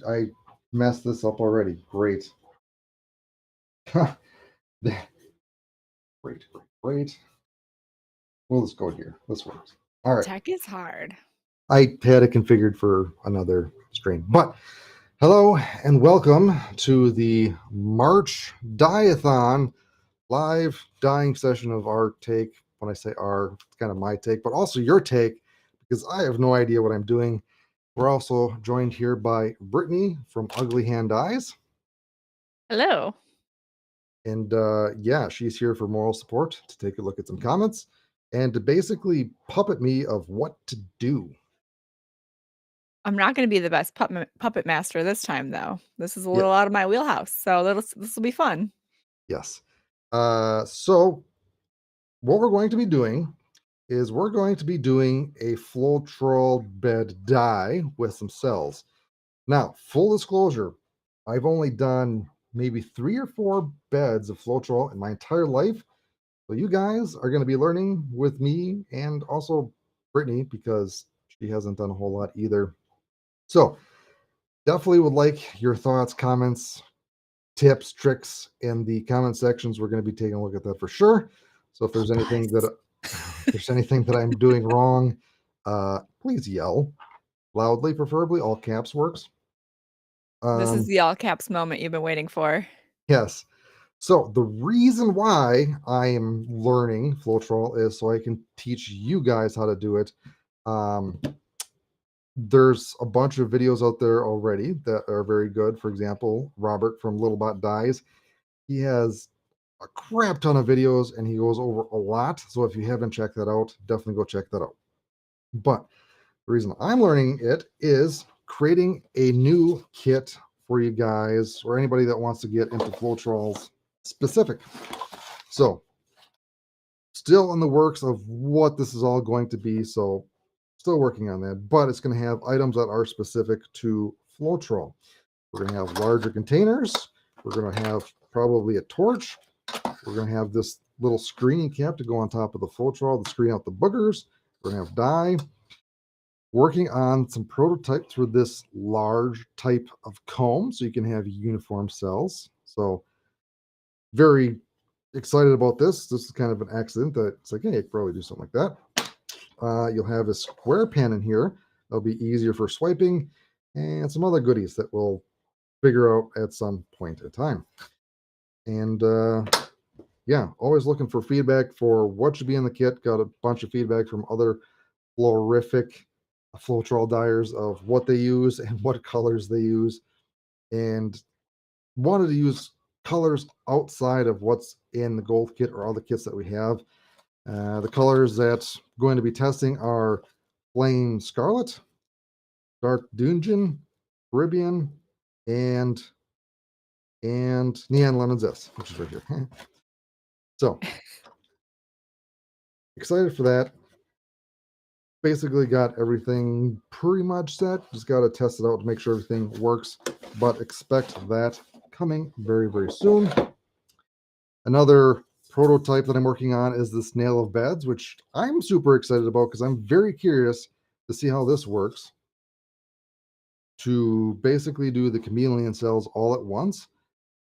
I messed this up already. Great. Great, great, great. We'll just go here. This works. All right. Tech is hard. I had it configured for another stream. But hello and welcome to the March Dye-a-Thon live dyeing session of our take. When I say our, it's kind of my take, but also your take, because I have no idea what I'm doing. We're also joined here by Brittany from Ugly Hand Dyes. Hello. And yeah, she's here for moral support, to take a look at some comments, and to basically puppet me of what to do. I'm not going to be the best puppet master this time, though. This is a Yeah, little out of my wheelhouse, so this will be fun. yes. So what we're going to be doing is we're going to be doing a floral bed dye with some cells. Now, full disclosure, I've only done maybe 3 or 4 beds of floral in my entire life. So you guys are going to be learning with me and also Brittany, because she hasn't done a whole lot either. So definitely would like your thoughts, comments, tips, tricks in the comment sections. We're going to be taking a look at that for sure. So if there's anything that I'm doing wrong, please yell loudly, preferably all caps works. This is the all caps moment you've been waiting for. Yes. So the reason why I am learning Floetrol is so I can teach you guys how to do it. There's a bunch of videos out there already that are very good. For example, Robert from Littlebot Dyes, he has a crap ton of videos and he goes over a lot. So if you haven't checked that out, definitely go check that out. But the reason I'm learning it is creating a new kit for you guys or anybody that wants to get into Floetrols specific. So still in the works of what this is all going to be. So still working on that, but it's going to have items that are specific to Floetrol. We're going to have larger containers. We're going to have probably a torch. We're going to have this little screening cap to go on top of the Floetrol to screen out the boogers. We're going to have dye. Working on some prototypes for this large type of comb so you can have uniform cells. So very excited about this. This is kind of an accident that it's like, hey, I could probably do something like that. You'll have a square pen in here. That'll be easier for swiping and some other goodies that we'll figure out at some point in time. And yeah, always looking for feedback for what should be in the kit. Got a bunch of feedback from other florific Floetrol dyers of what they use and what colors they use, and wanted to use colors outside of what's in the gold kit or all the kits that we have. The colors that I'm going to be testing are Flame Scarlet, Dark Dungeon, Caribbean, and Neon Lemon Zest, which is right here. So excited for that. Basically got everything pretty much set. Just got to test it out to make sure everything works, but expect that coming very, very soon. Another prototype that I'm working on is this Nail of Beds, which I'm super excited about because I'm very curious to see how this works. To basically do the chameleon cells all at once.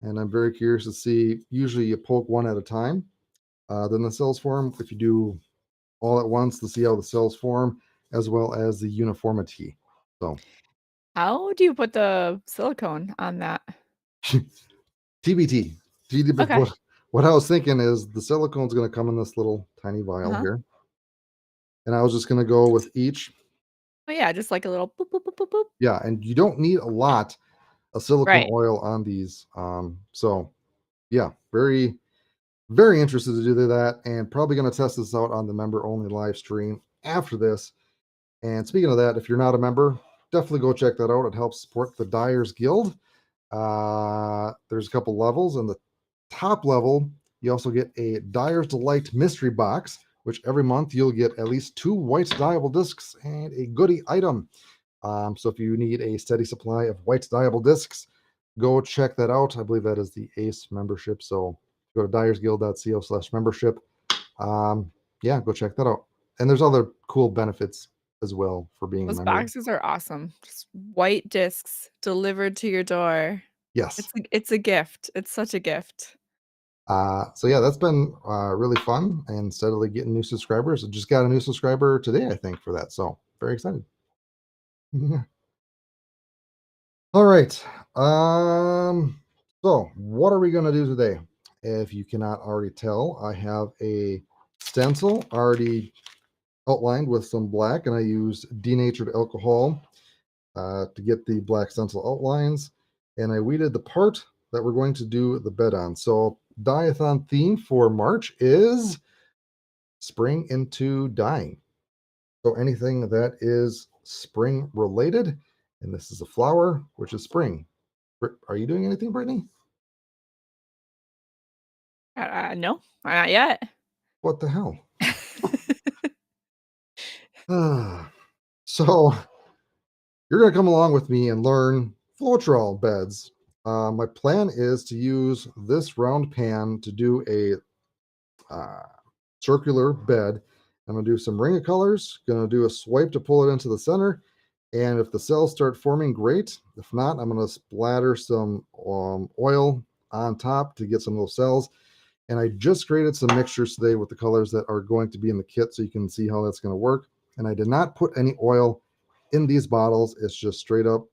And I'm very curious to see, usually you poke one at a time, then the cells form. If you do all at once, to see how the cells form, as well as the uniformity. So How do you put the silicone on that? TBT. Okay. What I was thinking is the silicone is going to come in this little tiny vial here. And I was just going to go with each. Oh yeah, just like a little boop, boop, boop, boop, boop. Yeah, and you don't need a lot of silicone oil on these. So yeah, very, very interested to do that, and probably going to test this out on the member only live stream after this. And speaking of that, if you're not a member, definitely go check that out. It helps support the Dyers Guild. There's a couple levels. In the top level, you also get a Dyer's Delight mystery box, which every month you'll get at least 2 white dyeable discs and a goodie item. So if you need a steady supply of white dyeable discs, go check that out. I believe that is the ACE membership. So go to dyersguild.co/membership. Yeah, go check that out. And there's other cool benefits as well for being a Those member. boxes are awesome. Just white discs delivered to your door. Yes. It's a gift. It's such a gift. So yeah, that's been really fun and steadily getting new subscribers. I just got a new subscriber today, I think, for that. So very excited. All right. So what are we going to do today? If you cannot already tell, I have a stencil already outlined with some black, and I used denatured alcohol to get the black stencil outlines. And I weeded the part that we're going to do the bed on. So Dye-a-Thon theme for March is spring into dyeing. So anything that is spring related, and this is a flower, which is spring. Are you doing anything, Brittany? No, not yet. What the hell? So you're going to come along with me and learn floral beds. My plan is to use this round pan to do a circular bed. I'm going to do some ring of colors, going to do a swipe to pull it into the center. And if the cells start forming, great. If not, I'm going to splatter some oil on top to get some of those cells. And I just created some mixtures today with the colors that are going to be in the kit so you can see how that's going to work. And I did not put any oil in these bottles. It's just straight up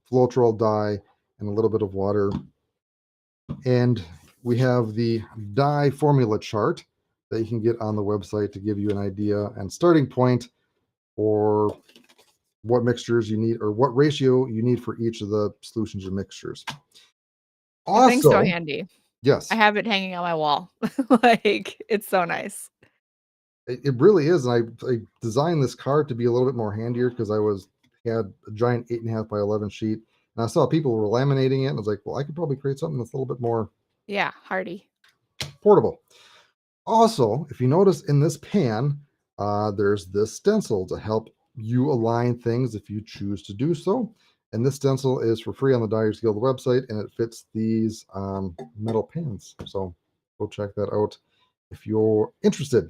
floral dye and a little bit of water. And we have the dye formula chart that you can get on the website to give you an idea and starting point for what mixtures you need or what ratio you need for each of the solutions or mixtures. The thing's so Also, handy. I yes, have it hanging on my wall. Like, it's so nice. it really is. And I designed this card to be a little bit more handier because had a giant 8.5 by 11 sheet, and I saw people were laminating it, and I was like, well, I could probably create something that's a little bit more Yeah, hardy. portable. Also, if you notice in this pan, there's this stencil to help you align things if you choose to do so. And this stencil is for free on the Dyers Guild website, and it fits these metal pans. So go check that out if you're interested.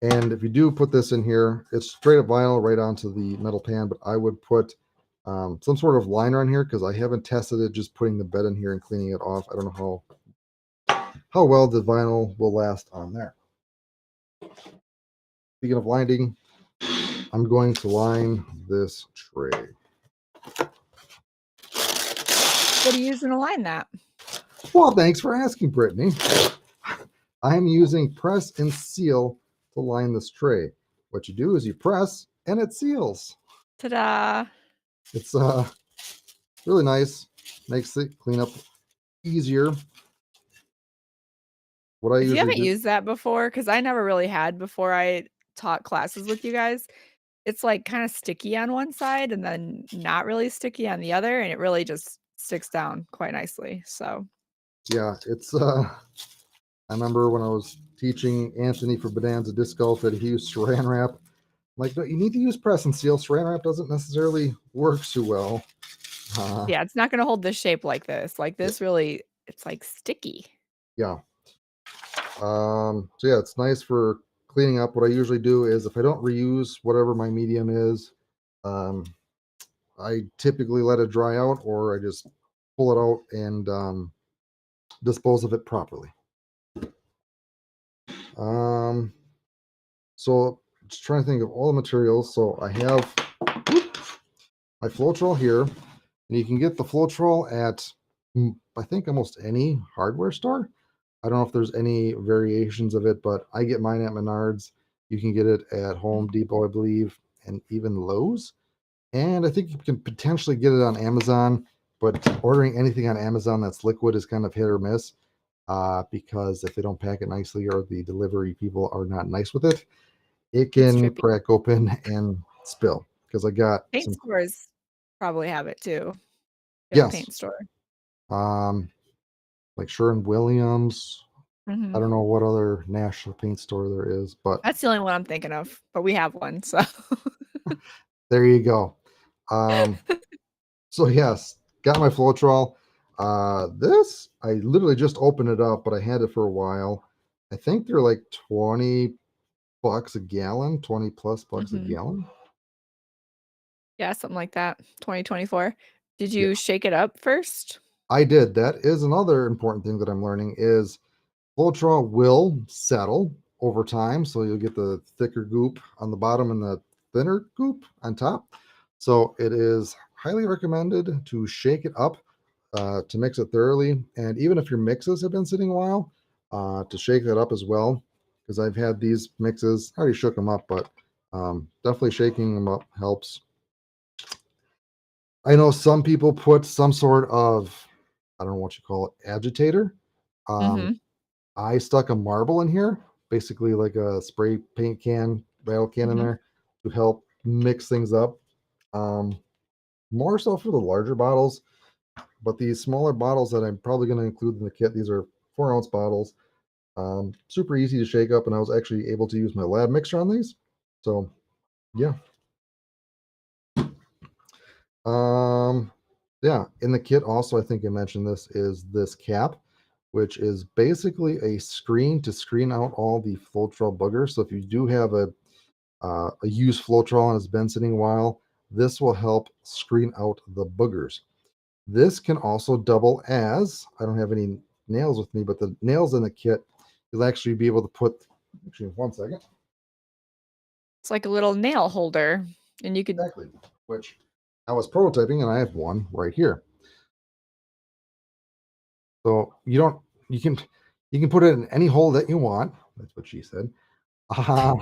And if you do put this in here, it's straight up vinyl right onto the metal pan, but I would put some sort of liner on here because I haven't tested it just putting the bed in here and cleaning it off. I don't know how well the vinyl will last on there. Speaking of lining, I'm going to line this tray. What are you using to line that? Well, thanks for asking, Brittany. I'm using press and seal to line this tray. What you do is you press and it seals. Ta-da! It's really nice. Makes the cleanup easier. What I If you usually haven't do, used that before, because I never really had before I taught classes with you guys, it's, like, kinda sticky on one side and then not really sticky on the other, and it really just sticks down quite nicely, so yeah, it's I remember when I was teaching Anthony for Bonanza Disc Golf that he used saran wrap. I'm like, no, you need to use press and seal. Saran wrap doesn't necessarily work too well. yeah, it's not gonna hold this shape like this. Like, Yeah, this really it's, like, sticky. yeah. So yeah, it's nice for cleaning up. What I usually do is if I don't reuse whatever my medium is, um, I typically let it dry out or I just pull it out and dispose of it properly. Um, so just trying to think of all the materials. So I have my Floetrol here, and you can get the Floetrol at I think almost any hardware store. I don't know if there's any variations of it, but I get mine at Menards. You can get it at Home Depot, I believe, and even Lowe's. And I think you can potentially get it on Amazon, but ordering anything on Amazon that's liquid is kind of hit or miss because if they don't pack it nicely or the delivery people are not nice with it, it It's can trippy. crack open and spill. Because I got Paint some, stores probably have it too. You have a yes, paint store. um, like Sherwin Williams. I Mhm. don't know what other national paint store there is, but That's the only one I'm thinking of, but we have one, so there you go. Um, so yes, got my Floetrol. This I literally just opened it up, but I had it for a while. I think they're like $20 a gallon, 20 plus bucks a Mhm. gallon. Yeah, something like that. 2024. Did Yeah, you shake it up first? I did. That is another important thing that I'm learning is Floetrol will settle over time, so you'll get the thicker goop on the bottom and the thinner goop on top. So it is highly recommended to shake it up to mix it thoroughly. And even if your mixes have been sitting a while, to shake that up as well, because I've had these mixes, I already shook them up, but definitely shaking them up helps. I know some people put some sort of, I don't know what you call it, agitator. Um, Mhm. I stuck a marble in here, basically like a spray paint can, rattle can in Mhm. there to help mix things up. Um, More so for the larger bottles, but these smaller bottles that I'm probably going to include in the kit, these are 4 ounce bottles. Super easy to shake up, and I was actually able to use my lab mixer on these. So yeah. Um, yeah, in the kit also, I think I mentioned this, is this cap, which is basically a screen to screen out all the Floetrol boogers. So if you do have a used Floetrol and it's been sitting a while, this will help screen out the boogers. This can also double as, I don't have any nails with me, but the nails in the kit, you'll actually be able to put, actually, 1 second. It's like a little nail holder, and you could Exactly. Which I was prototyping and I have one right here. So you can put it in any hole that you want. That's what she said. Uh,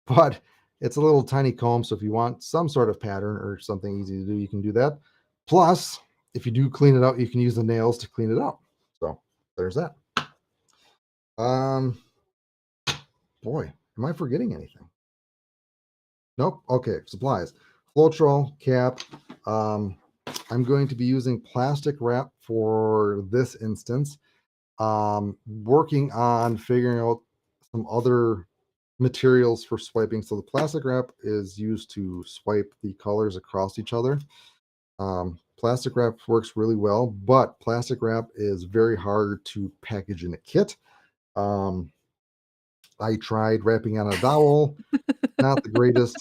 but it's a little tiny comb. So if you want some sort of pattern or something easy to do, you can do that. Plus, if you do clean it out, you can use the nails to clean it out. So there's that. Um, Boy, am I forgetting anything? Nope. Okay, supplies. Floetrol cap. Um, I'm going to be using plastic wrap for this instance. Working on figuring out some other materials for swiping. So the plastic wrap is used to swipe the colors across each other. Plastic wrap works really well, but plastic wrap is very hard to package in a kit. Um, I tried wrapping on a dowel, not the greatest,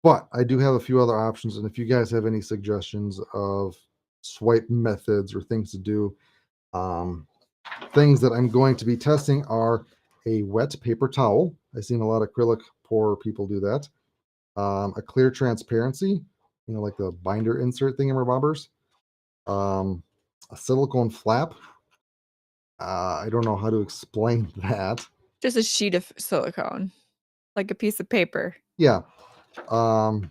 but I do have a few other options. And if you guys have any suggestions of swipe methods or things to do, um, things that I'm going to be testing are a wet paper towel. I've seen a lot of acrylic pour people do that. A clear transparency, like the binder insert thingamabobbers. A silicone flap. I don't know how to explain that. just a sheet of silicone, like a piece of paper. Yeah. Um,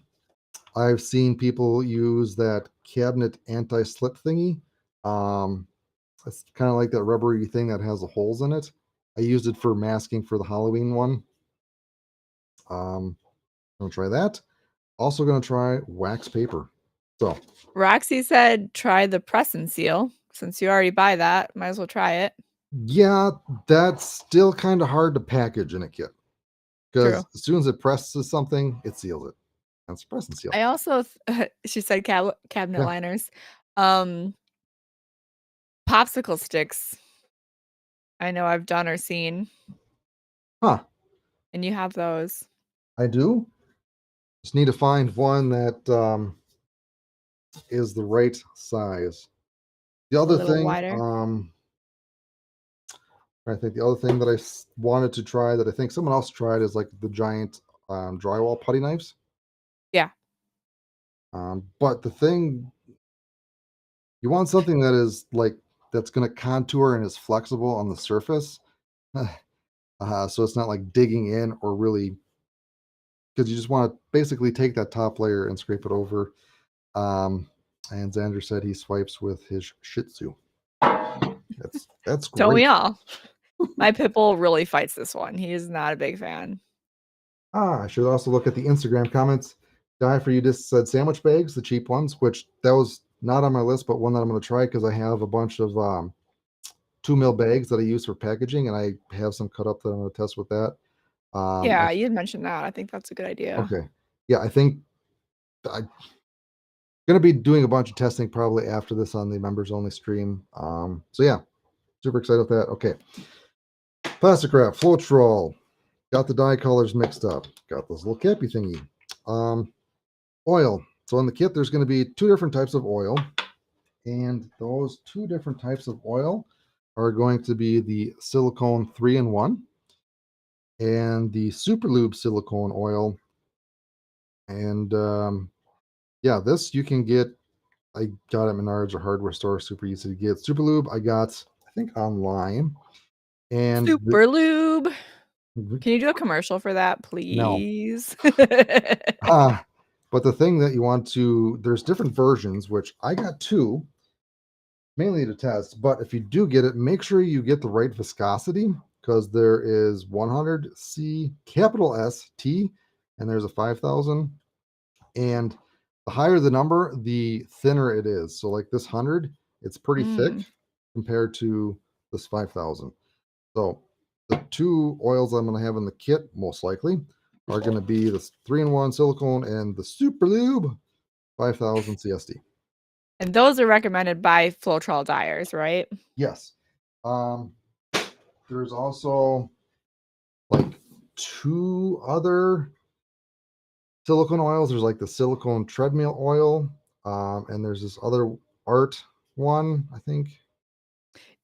I've seen people use that cabinet anti-slip thingy. Um, it's kind of like that rubbery thing that has the holes in it. I used it for masking for the Halloween one. Gonna try that. Also gonna try wax paper. So Roxy said, "Try the press and seal." Since you already buy that, might as well try it. yeah, that's still kind of hard to package in a kit True. because as soon as it presses something, it seals it. That's press and seal. I also she said cabinet Yeah. liners. Um, popsicle sticks. I know I've done or seen, Huh. and you have those I do. Just need to find one that is the right size. The a other little thing, wider. I think the other thing that wanted to try that I think someone else tried is like the giant drywall putty knives. Yeah. But the thing you want something that is like that's going to contour and is flexible on the surface, so it's not like digging in or really because you just want to basically take that top layer and scrape it over. Um, and Xander said he swipes with his Shih Tzu. That's Don't we great. all? My pit bull really fights this one. He is not a big fan. I should also look at the Instagram comments. Guy for you just said sandwich bags, the cheap ones, which that was not on my list, but one that I'm going to try because I have a bunch of 2 mil bags that I use for packaging, and I have some cut up that I'm going to test with that. Yeah, you had mentioned that. I think that's a good idea. Okay, yeah, I think I'm going to be doing a bunch of testing probably after this on the members only stream. So yeah, super excited with that. Okay, plastic wrap, Floetrol, got the dye colors mixed up, got this little cappy thingy. Um, Oil. So in the kit, there's going to be 2 different types of oil. And those 2 different types of oil are going to be the silicone 3-in-1 and the super lube silicone oil. And yeah, this you can get. I got it at Menards or hardware store. Super easy to get. Super lube I got, I think, online. And Super lube. the, Can you do a commercial for that, no. please? But the thing that you want to, there's different versions, which I got 2, mainly to test. But if you do get it, make sure you get the right viscosity, because there is 100 C capital S T, and there's a 5,000. And the higher the number, the thinner it is. So like this 100, it's pretty thick Mm. compared to this 5,000. So the 2 oils I'm going to have in the kit, most likely, are going to be the 3-in-1 silicone and the super lube 5,000 CST. And those are recommended by Floetrol dyers, right? Yes. Um, there's also like 2 other silicone oils. There's like the silicone treadmill oil, and there's this other art one, I think.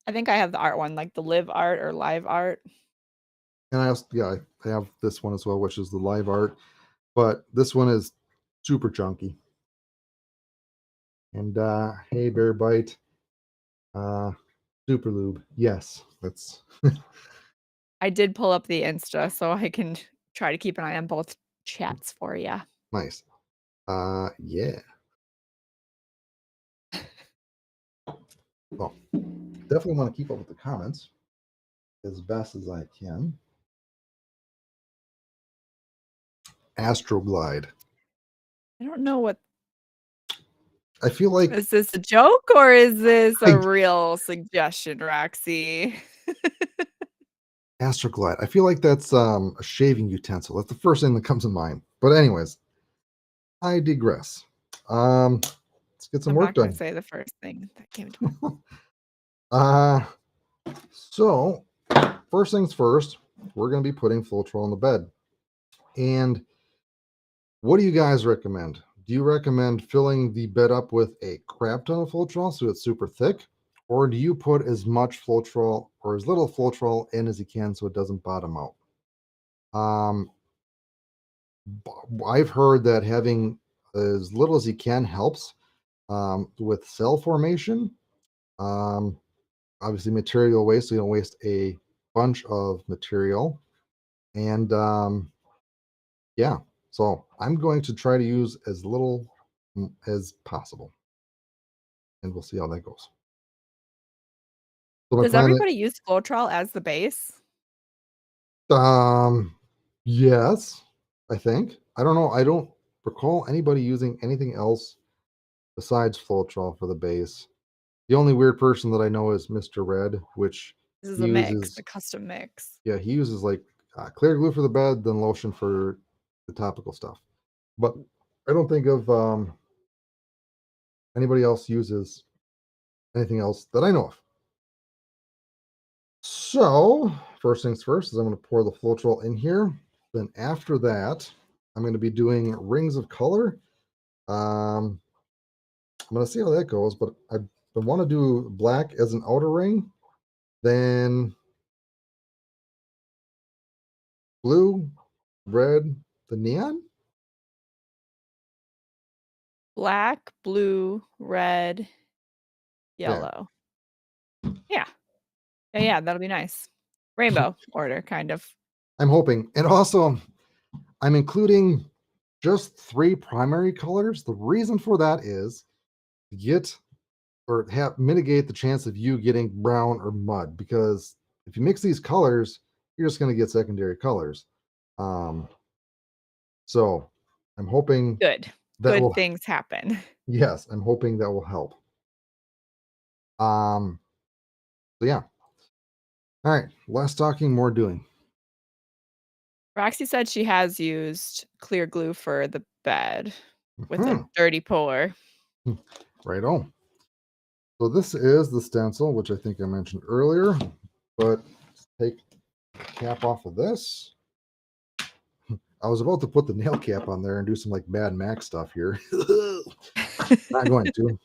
I think I have the art one, like the live art or live art. And I also, yeah, I have this one as well, which is the live art. But this one is super chunky. And hey, Bear Bite, uh, super lube. Yes, that's I did pull up the Insta, so I can try to keep an eye on both chats for you. nice. Yeah. Well, definitely want to keep up with the comments as best as I can. Astroglide. I don't know what I feel like is this a joke or is this a I, real suggestion, Roxy? Astroglide. I feel like that's a shaving utensil. That's the first thing that comes to mind. But anyways, I digress. Let's get some I'm work not gonna done. say the first thing that came to mind. uh so first things first, we're gonna be putting Floetrol on the bed. And what do you guys recommend? Do you recommend filling the bed up with a crap ton of Floetrol so it's super thick? Or do you put as much Floetrol or as little Floetrol in as you can so it doesn't bottom out? Um, I've heard that having as little as you can helps with cell formation. Um, Obviously, material waste, so you don't waste a bunch of material. And yeah, so I'm going to try to use as little as possible, and we'll see how that goes. So my Does plan, everybody use Floetrol as the base? um, yes, I think. I don't know. I don't recall anybody using anything else besides Floetrol for the base. The only weird person that I know is Mr. Red, which This is he a mix, uses. a custom mix. Yeah, he uses like clear glue for the bed, then lotion for the topical stuff. But I don't think of anybody else uses anything else that I know of. So first things first is I'm going to pour the Floetrol in here. Then after that, I'm going to be doing rings of color. Um, I'm going to see how that goes, but I want to do black as an outer ring, then blue, red, the neon. Black, blue, red, Yeah, yellow. Yeah. Yeah, that'll be nice. Rainbow order, kind of. I'm hoping. And also, I'm including just 3 primary colors. The reason for that is to get or have mitigate the chance of you getting brown or mud, because if you mix these colors, you're just going to get secondary colors. Um, so I'm hoping Good. that Good will, things happen. yes, I'm hoping that will help. Um, so yeah. All right. Less talking, more doing. Roxy said she has used clear glue for the bed with a Mhm. dirty pour. Right on. So this is the stencil, which I think I mentioned earlier, but take the cap off of this. I was about to put the nail cap on there and do some like Mad Max stuff here. Not going to.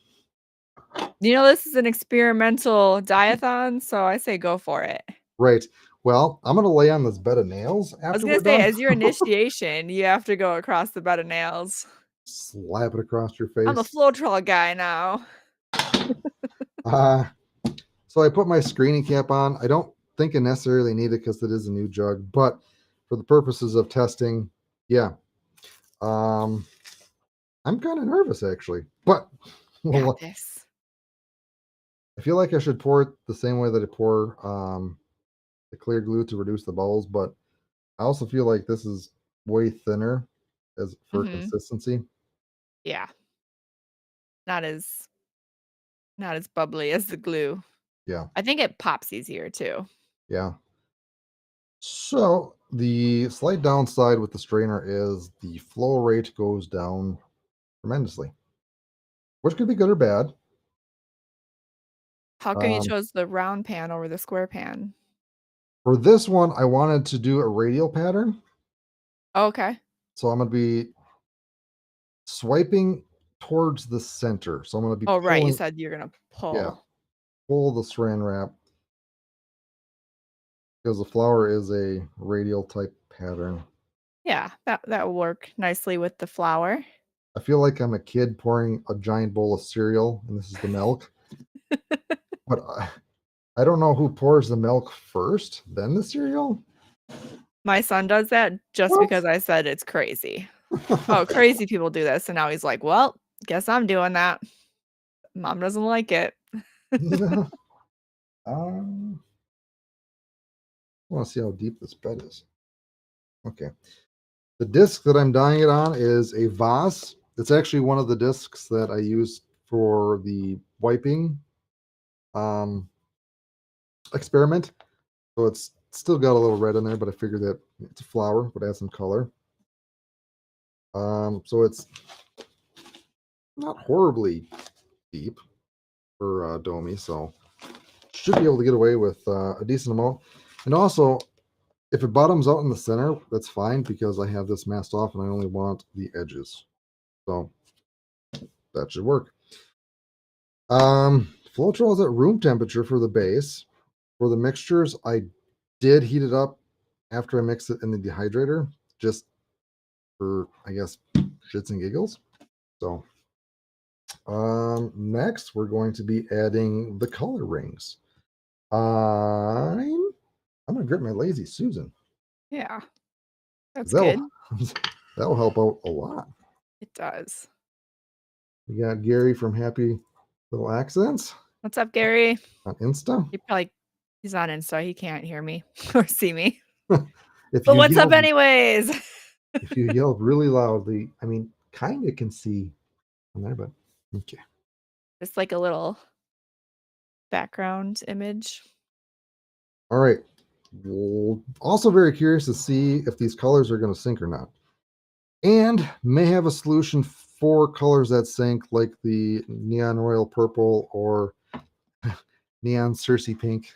You know, this is an experimental dye-a-thon, so I say go for it. Right. Well, I'm gonna lay on this bed of nails I was after gonna we're say, done. as your initiation, you have to go across the bed of nails. Slap it across your I'm a face. floral guy now. Uh, so I put my screening cap on. I don't think I necessarily need it because it is a new jug, but for the purposes of testing, yeah. Um, I'm kind of nervous actually, but Got well, this. I feel like I should pour it the same way that I pour the clear glue to reduce the bubbles, but I also feel like this is way thinner as for Mhm. consistency. Yeah. Not as not as bubbly as the glue. Yeah, I think it pops easier too. yeah. So the slight downside with the strainer is the flow rate goes down tremendously, which could be good or bad. How come you Um, chose the round pan over the square pan? for this one, I wanted to do a radial pattern, Okay. so I'm going to be swiping towards the center. So I'm going to be Oh, right, you pulling, said you're gonna yeah, pull. pull the saran wrap because the flower is a radial type pattern. Yeah, that will work nicely with the flour. I feel like I'm a kid pouring a giant bowl of cereal, and this is the milk. But I don't know who pours the milk first, then the cereal. My son does that just What? because I said it's crazy. "Oh, crazy people do this," and now he's like, "Well, guess I'm doing that. Mom doesn't like it." Yeah. Um, I want to see how deep this bed is. Okay. The disc that I'm dyeing it on is a vase. It's actually one of the discs that I use for the wiping um, experiment. So it's still got a little red in there, but I figured that it's a flower, but add some color. So it's not horribly deep for Domi, so should be able to get away with a decent amount. And also, if it bottoms out in the center, that's fine because I have this masked off and I only want the edges. So that should work. Floetrol is at room temperature for the base. For the mixtures, I did heat it up after I mixed it in the dehydrator, just for, I guess, shits and giggles. So next we're going to be adding the color rings. I'm I'm gonna grip my lazy Susan. Yeah, that's That'll good. that'll help out a lot. It does. We got Gary from Happy Little Accents What's up, Gary? on Insta. He's on Insta, he can't hear me or see me. if But you what's up yell anyways? if you yell really loudly, I mean, kind of can see on there, but okay. Just like a little background image. All right. Also very curious to see if these colors are going to sync or not, and may have a solution for colors that sync, like the neon royal purple or neon Cersei pink.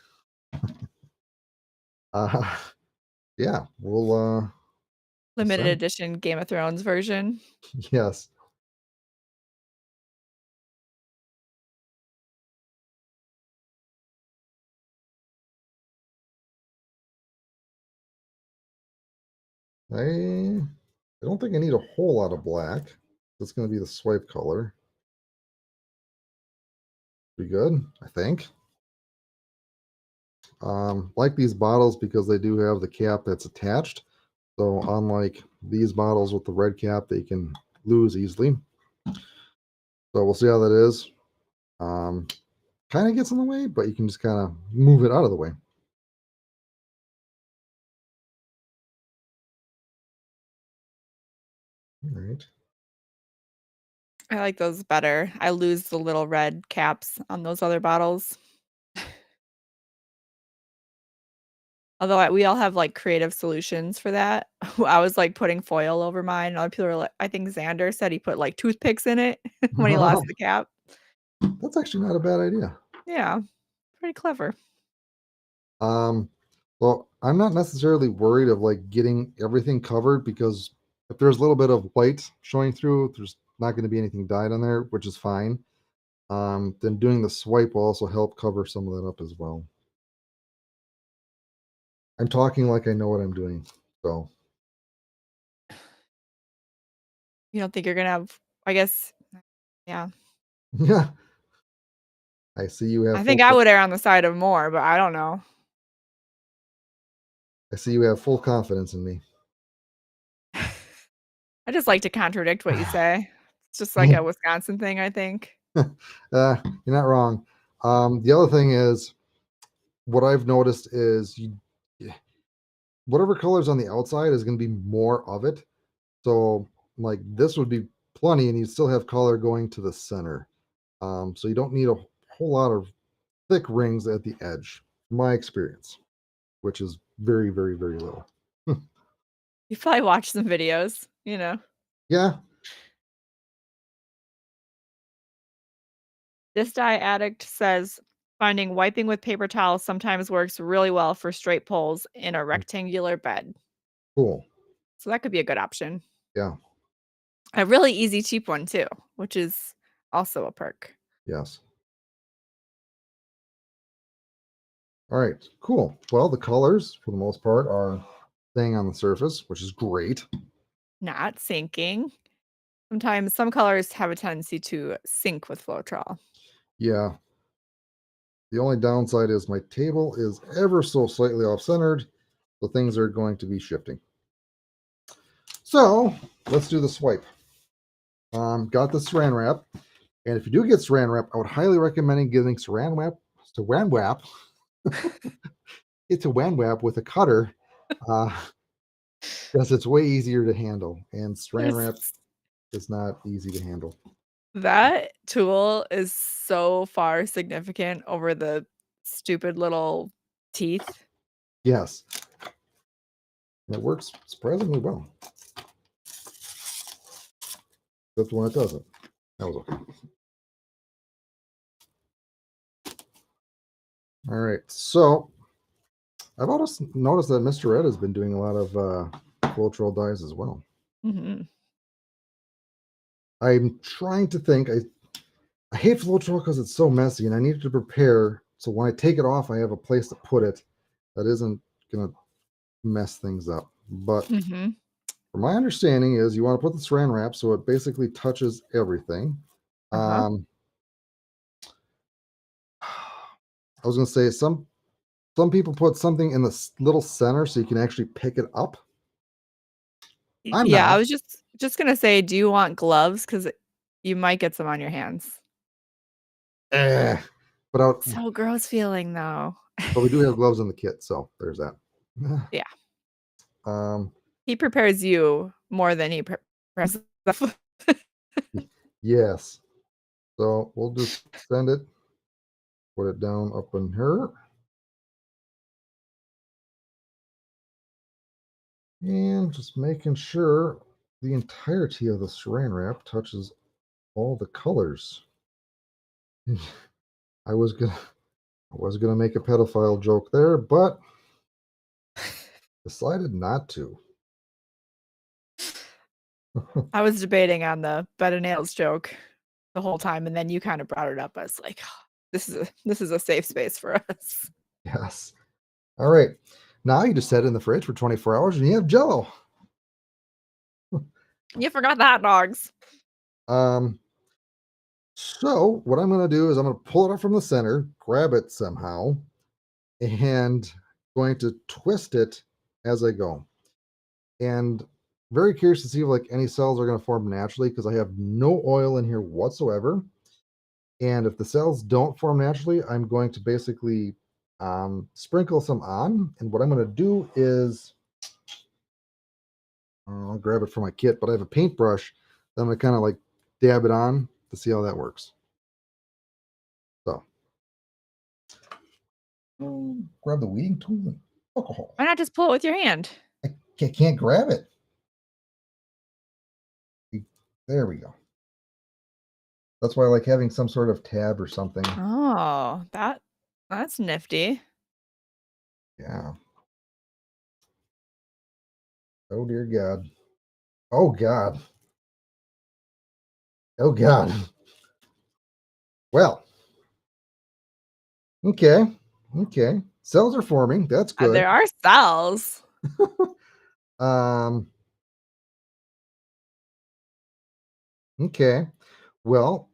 Uh, yeah, we'll Limited send. edition Game of Thrones version. Yes. I don't think I need a whole lot of black. That's going to be the swipe color. Be good, I think. Like these bottles because they do have the cap that's attached. So unlike these bottles with the red cap, they can lose easily. So we'll see how that is. Um, Kind of gets in the way, but you can just kind of move it out of the way. All right. I like those better. I lose the little red caps on those other bottles. Although we all have, like, creative solutions for that. I was, like, putting foil over mine, and other people are like I think Xander said he put, like, toothpicks in it when he lost the cap. That's actually not a bad idea. Yeah, pretty clever. Um, Well, I'm not necessarily worried of like getting everything covered because if there's a little bit of white showing through, there's not going to be anything dyed on there, which is fine. Then doing the swipe will also help cover some of that up as well. I'm talking like I know what I'm doing. So, You don't think you're gonna have, I guess, yeah. yeah, I see you have I think I full would err on the side of more, but I don't know. I see you have full confidence in me. I just like to contradict what you say. It's just like a Wisconsin thing, I think. You're not wrong. The other thing is, what I've noticed is whatever color's on the outside is going to be more of it. So, like this would be plenty, and you still have color going to the center. So you don't need a whole lot of thick rings at the edge, from my experience, which is very, very, very little. You probably watched some videos, you know. Yeah, This dye addict says finding wiping with paper towels sometimes works really well for straight pulls in a rectangular bed. cool. So that could be a good option. Yeah, A really easy, cheap one too, which is also a perk. yes. All right, cool. Well, the colors, for the most part, are staying on the surface, which is great. Not sinking. Sometimes some colors have a tendency to sink with Floetrol. Yeah, the only downside is my table is ever so slightly off-centered, so things are going to be shifting. So let's do the swipe. Got the saran wrap, and if you do get saran wrap, I would highly recommend getting saran wrap. It's a saran wrap with a cutter, uh, because it's way easier to handle, and saran There's wrap is not easy to handle. that tool is so far significant over the stupid little teeth. Yes, and it works surprisingly well. That's when it doesn't. That was okay. All right, so I've also noticed that Mr. Ed has been doing a lot of cultural dyes as well. Mhm. I'm trying to think. I hate Floetrol because it's so messy, and I need to prepare so when I take it off, I have a place to put it that isn't gonna mess things up. But Mhm. from my understanding, is you want to put the Saran wrap so it basically touches everything. Uh-huh. Um, I was gonna say some people put something in the little center so you can actually pick it up. I'm Yeah, I not. was just gonna say, do you want gloves? Because you might get some on your hands. Eh, but I, So gross feeling though. but we do have gloves in the kit, so there's that. Yeah. Um, He prepares you more than he prepares stuff. yes. So we'll just send it, put it down up in here, and just making sure the entirety of the saran wrap touches all the colors. I was gonna I was gonna make a pedophile joke there, but decided not to. I was debating on the bed of nails joke the whole time, and then you kinda brought it up. I was like, this is a safe space for us. Yes. All right. Now you just set it in the fridge for 24 hours and you have Jello. You forgot the hot dogs. Um, so what I'm gonna do is I'm gonna pull it up from the center, grab it somehow, and going to twist it as I go. And very curious to see if like any cells are going to form naturally because I have no oil in here whatsoever. And if the cells don't form naturally, I'm going to basically sprinkle some on. And what I'm going to do is I'll grab it from my kit, but I have a paintbrush that I'm going to kind of like dab it on to see how that works. So grab the weeding tool and alcohol. Why not just pull it with your hand? I can't grab it. There we go. That's why I like having some sort of tab or something. Oh, that's nifty. Yeah. Oh dear God. Oh God. Oh God. Well, okay. Okay. Cells are forming. That's good. There are cells. Um, okay. Well,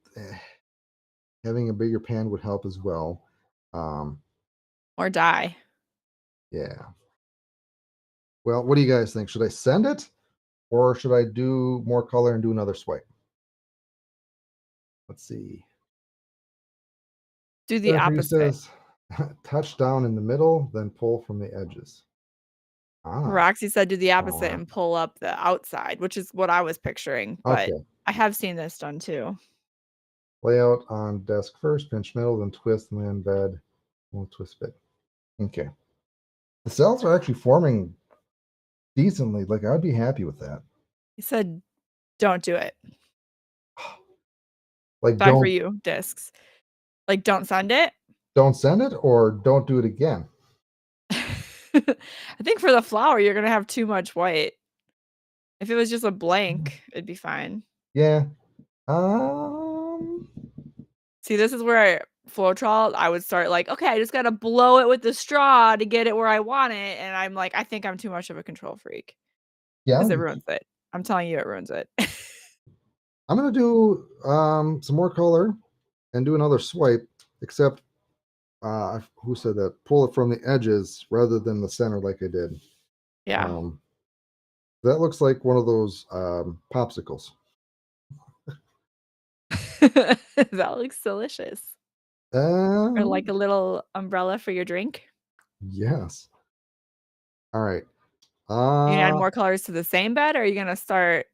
having a bigger pan would help as well. Um, Or dye. yeah. Well, what do you guys think? Should I send it or should I do more color and do another swipe? Let's see. Do the Jeffrey opposite. says touch down in the middle, then pull from the edges. Ah, Roxy said do the opposite oh, and pull up the outside, which is what I was picturing, but okay. I have seen this done too. Layout on desk first, pinch middle, then twist and then bed. We'll twist bed. Okay. The cells are actually forming decently. Like I'd be happy with that. He said don't do it. Like Bye for you, discs. Like don't send it. don't send it or don't do it again. I think for the flower, you're gonna have too much white. If it was just a blank, it'd be fine. Yeah. Um. See, this is where Floetrol, I would start like, okay, I just gotta blow it with the straw to get it where I want it, and I'm like, I think I'm too much of a control freak Yeah. because it ruins it. I'm telling you, it ruins it. I'm gonna do some more color and do another swipe. Except, who said that? Pull it from the edges rather than the center, like I did. Yeah. Um, that looks like one of those popsicles. That looks delicious. Or Um, like a little umbrella for your drink. yes. All right. You gonna add Uh, more colors to the same bed, or are you gonna start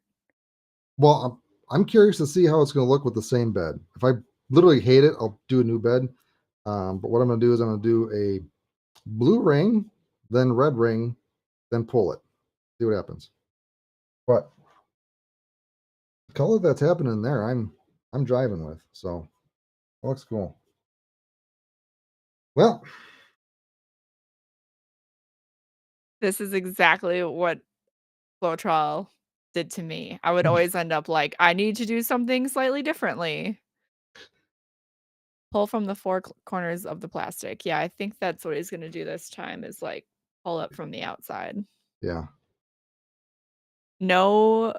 well, I'm curious to see how it's going to look with the same bed. If I literally hate it, I'll do a new bed. But what I'm going to do is I'm going to do a blue ring, then red ring, then pull it. See what happens. But the color that's happening there, I'm driving with. So it looks cool. Well, this is exactly what Floetrol did to me. I would always end up like, I need to do something slightly differently. Pull from the four corners of the plastic. Yeah, I think that's what he's gonna do this time is like pull up from the outside. yeah. No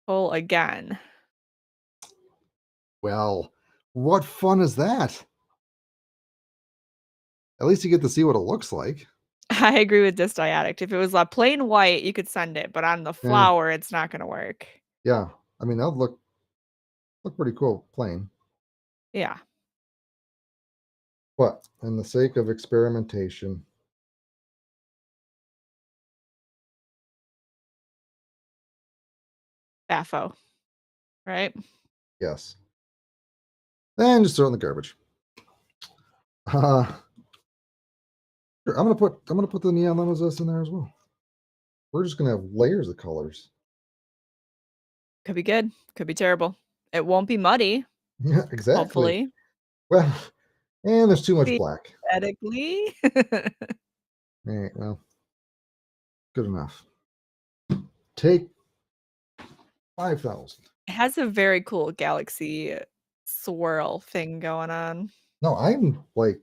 pull again. Well, what fun is that? At least you get to see what it looks like. I agree with Disc Addict. If it was a plain white, you could send it, but on the Yeah. flower, it's not gonna work. Yeah. I mean, that would look pretty cool plain. Yeah. But in the sake of experimentation, Baffo, right? yes. And just throw it in the garbage. Uh, sure, I'm gonna put the neon lemon in there as well. We're just gonna have layers of colors. Could be good, could be terrible. It won't be muddy, Yeah, exactly. hopefully. Well, and there's too much black. Theoretically. All right, well, good enough. Take 5,000. It has a very cool galaxy swirl thing going on. No, I'm like,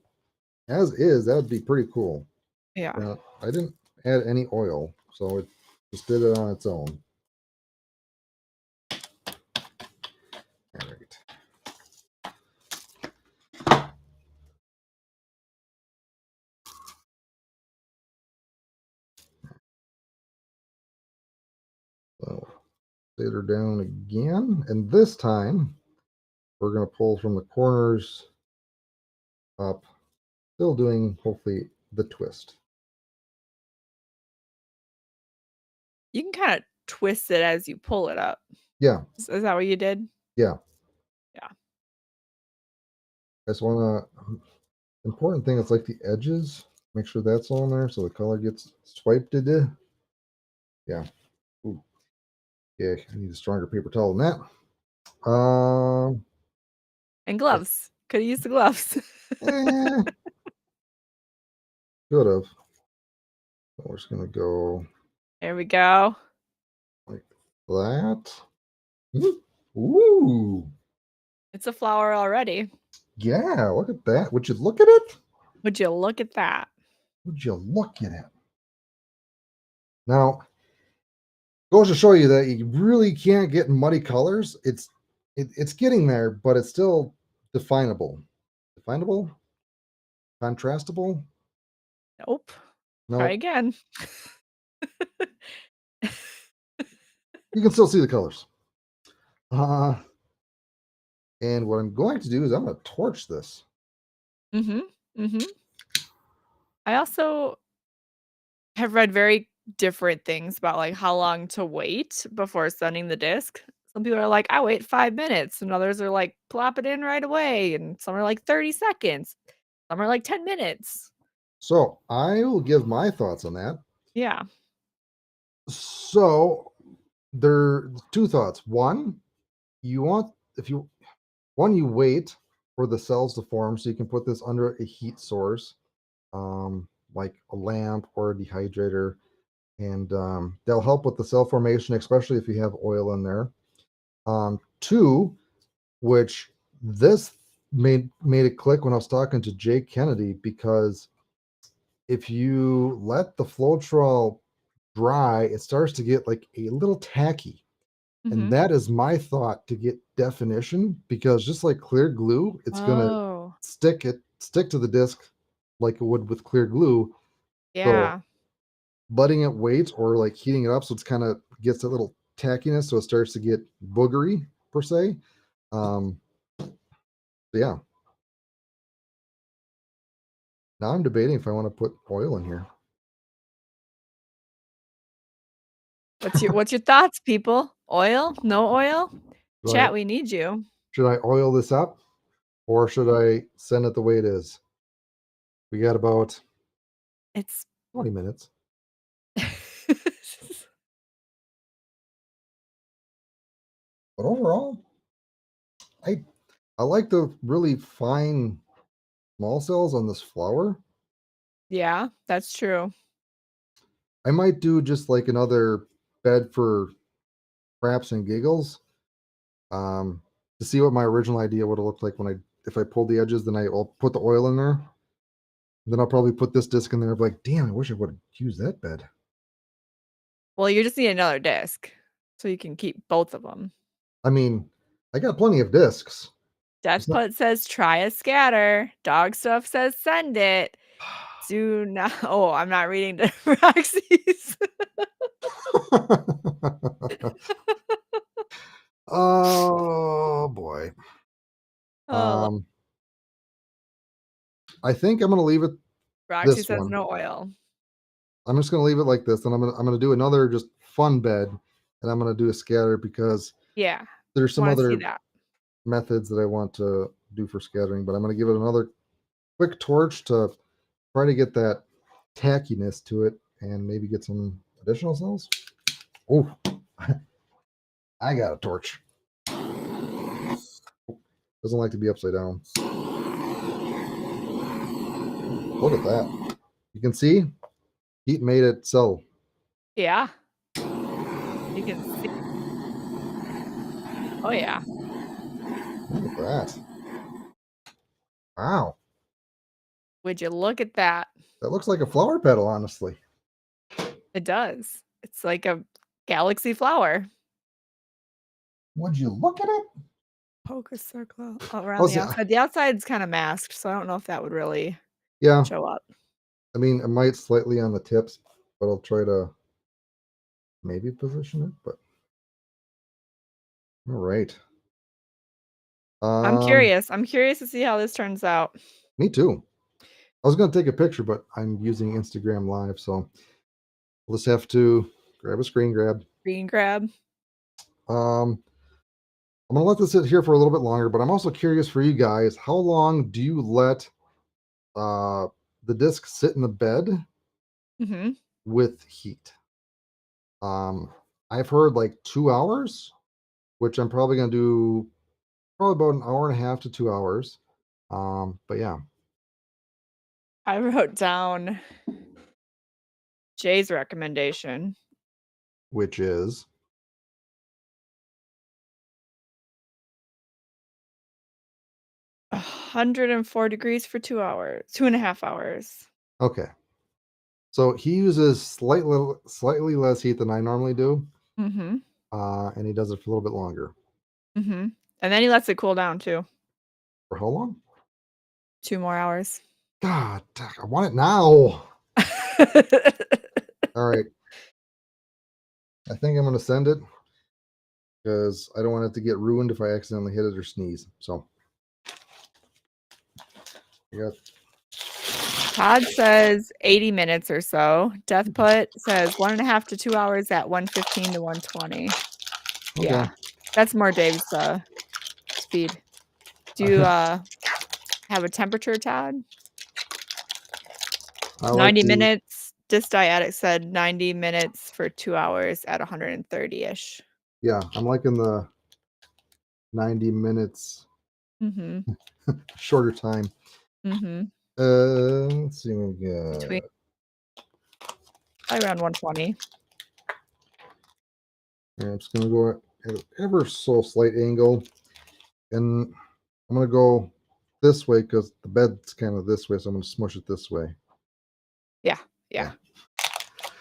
as is, that would be pretty cool. Yeah. I didn't add any oil, so it just did it on its own. All right. So set her down again, and this time we're going to pull from the corners up, still doing hopefully the twist. You can kinda twist it as you pull it up. Yeah, Is that what you did? yeah. Yeah. I just want to, important thing is like the edges, make sure that's on there so the color gets swiped into. Yeah. Ooh. Yeah, I need a stronger paper towel than that. And gloves. Coulda used the gloves. Eh, could have. We're just gonna go. There we go. that. Ooh. It's a flower already. Yeah, look at that. Would you look at it? Would you look at that? Would you look at it? Now, goes to show you that you really can't get muddy colors. It's getting there, but it's still definable. Definable? Contrastable? Nope. Try No, again. you can still see the colors. Uh, and what I'm going to do is I'm going to torch this. Mhm. Mhm. I also have read very different things about, like, how long to wait before sending the disc. Some people are like, "I wait 5 minutes," and others are like, "Plop it in right away," and some are like 30 seconds. Some are like 10 minutes. So I will give my thoughts on that. Yeah. So there two thoughts. One, you want if you one you wait for the cells to form so you can put this under a heat source, like a lamp or a dehydrator, and they'll help with the cell formation, especially if you have oil in there. Two, which this made it click when I was talking to Jake Kennedy, because if you let the Floetrol dry, it starts to get like a little tacky. And Mhm. that is my thought to get definition, because just like clear glue, it's gonna Oh, stick to the disc like it would with clear glue. So yeah. letting it wait or like heating it up so it's kind of gets a little tackiness, so it starts to get boogery per se. Um, yeah. Now I'm debating if I want to put oil in here. What's your thoughts, people? Oil? No oil? Should I Chat, we need you. should I oil this up or should I send it the way it is? We got about It's 20 minutes. But overall, I I like the really fine small cells on this flower. Yeah, that's true. I might do just like another bed for craps and giggles, um, to see what my original idea would have looked like when I if I pulled the edges, then I'll put the oil in there. Then I'll probably put this disc in there. Be like, damn, I wish I would have used that bed. Well, you just need another disc so you can keep both of them. I mean, I got plenty of discs. It's Death not. Putt says, "Try a scatter." Dog Stuff says, "Send it." Do not oh, I'm not reading the Roxy's. Oh boy. Oh, Um, I think I'm gonna leave it Roxy this says, one. "No oil." I'm just gonna leave it like this, and I'm gonna do another just fun bed, and I'm gonna do a scatter because Yeah, there's some wanna see other that. methods that I want to do for scattering, but I'm gonna give it another quick torch to try to get that tackiness to it and maybe get some additional cells. Oh, I got a torch. Doesn't like to be upside down. Look at that. You can see heat made it so. Yeah, you can see oh, yeah. Look at that. Wow. Would you look at that? That looks like a flower petal, honestly. It does. It's like a galaxy flower. Would you look at it? Poke a circle around I'll the see. outside. The outside's kinda masked, so I don't know if that would really Yeah, show up. I mean, it might slightly on the tips, but I'll try to maybe position it. But all right. Um, I'm curious to see how this turns out. me too. I was gonna take a picture, but I'm using Instagram Live, so I'll just have to grab a screen grab. Green grab. Um, I'm gonna let this sit here for a little bit longer, but I'm also curious for you guys, how long do you let uh the disc sit in the bed Mhm. with heat? Um, I've heard like 2 hours, which I'm probably gonna do probably about an hour and a half to 2 hours. But yeah, I wrote down Jay's recommendation. which is 104 degrees for 2 hours, 2.5 hours. Okay. So he uses slightly less heat than I normally do, Mhm. and he does it for a little bit longer. Mhm. And then he lets it cool down too. For how long? 2 more hours. God, I want it now. All right. I think I'm going to send it because I don't want it to get ruined if I accidentally hit it or sneeze. So, yeah. Todd says 80 minutes or so. Death Put says 1.5 to 2 hours at 115 to 120. Okay. Yeah. That's more Dave's speed. Do you have a temperature, Todd? I like 90 to, minutes. Disc Addict said 90 minutes for 2 hours at 130-ish. yeah, I'm liking the 90 minutes Mhm. shorter time. Mhm. Let's see what we Between got. probably around 120. I'm just going to go at an ever so slight angle. And I'm going to go this way because the bed's kind of this way. So I'm going to smush it this way. Yeah. Yeah.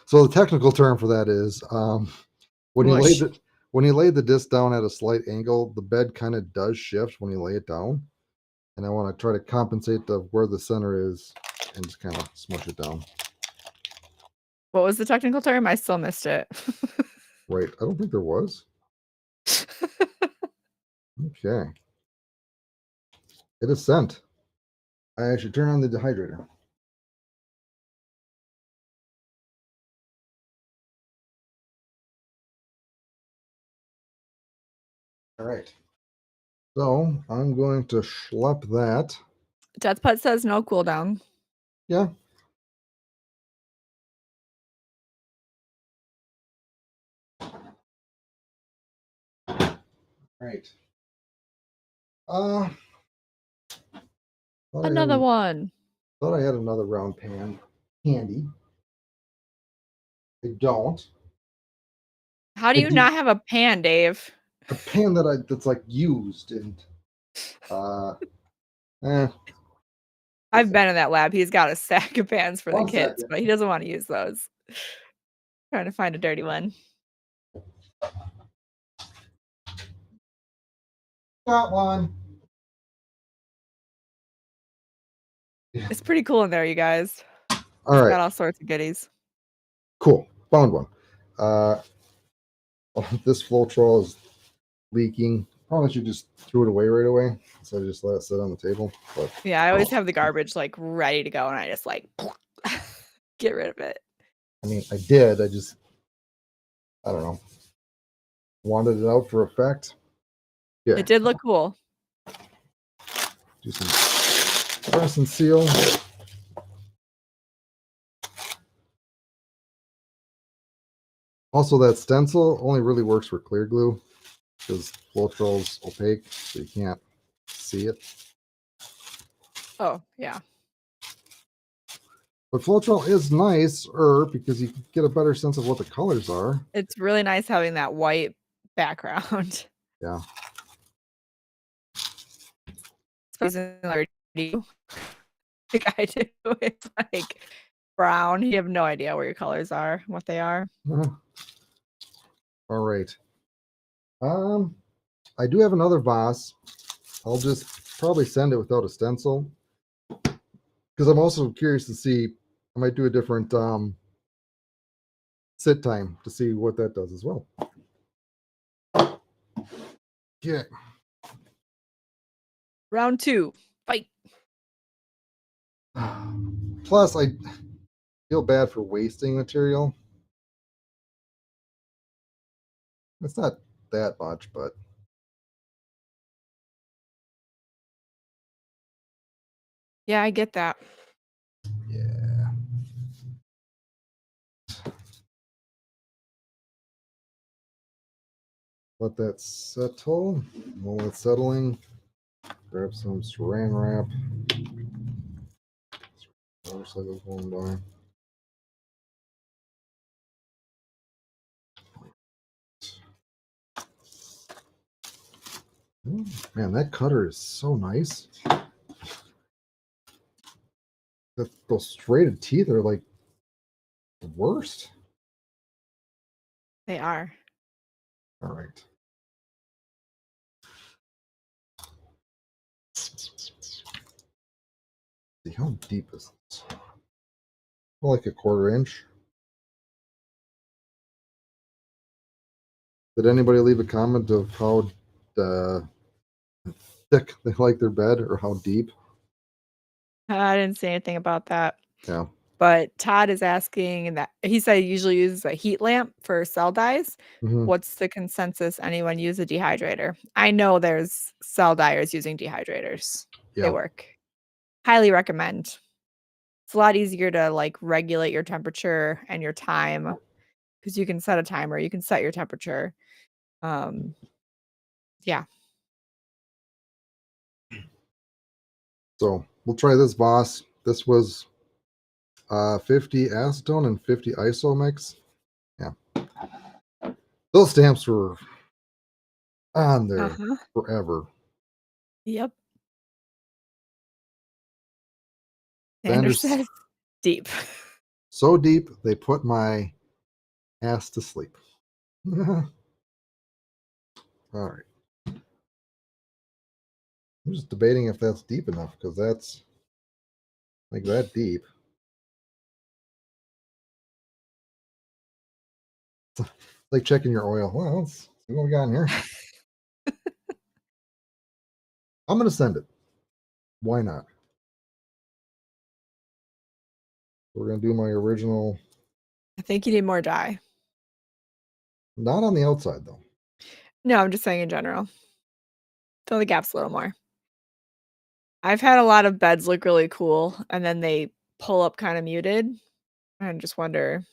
So the technical term for that is when you lay Mush. the disc down at a slight angle, the bed kind of does shift when you lay it down. And I want to try to compensate where the center is and just kind of smush it down. What was the technical term? I still missed it. Right. I don't think there was. Okay. It is sent. I should turn on the dehydrator. All right. So I'm going to schlep that. Death Put says no cooldown. Yeah. Right. Uh, Another one. thought I had another round pan handy. I don't. How do I you do not have a pan, Dave? a pan that's like used and uh eh, I've been in that lab. He's got a stack of pans for the one kids, second. but he doesn't want to use those. Trying to find a dirty one. Got one. It's pretty cool in there, you guys. All It's right. got all sorts of goodies. Cool. Found one. Uh this floral is leaking. Probably should just throw it away right away. So I just let it sit on the table. But Yeah, I always have the garbage like ready to go, and I just like get rid of it. I mean I did. I don't know. Wanted it out for effect. Yeah. It did look cool. Do some press and seal. Also, that stencil only really works for clear glue because Floetrol's opaque, so you can't see it. Oh, yeah. But Floetrol is nicer because you can get a better sense of what the colors are. It's really nice having that white background. Yeah. Like I do. It's like brown. You have no idea where your colors are, what they are. All right. I do have another vase. I'll just probably send it without a stencil because I'm also curious to see. I might do a different sit time to see what that does as well. Yeah. Round 2. Fight. Plus, I feel bad for wasting material. It's not that much, but Yeah, I get that. yeah. Let that settle. While it's settling, grab some saran wrap. Motorcycle's going by. Man, that cutter is so nice. those serrated teeth are like the worst. They are. All right. See, how deep is this? Like a 1/4 inch. Did anybody leave a comment of how thick they like their bed or how deep? I didn't say anything about that. Yeah. But Todd is asking that he said he usually uses a heat lamp for cell dyes. Hmm. What's the consensus? Anyone use a dehydrator? I know there's cell dyers using dehydrators. They Yeah. work. Highly recommend. It's a lot easier to like regulate your temperature and your time because you can set a timer, you can set your temperature. Um, yeah. So we'll try this Voss. This was 50 acetone and 50 iso mix. Yeah. Those stamps were on there Uh-huh. forever. Yep. Xander Sanders says deep. so deep they put my ass to sleep. All right. I'm just debating if that's deep enough because that's like that deep. Like checking your oil. Well, let's see what we got in here. I'm gonna send it. Why not? We're gonna do my original. I think you need more dye. Not on the outside though. No, I'm just saying in general. Fill the gaps a little more. I've had a lot of beds look really cool, and then they pull up kinda muted, and just wonder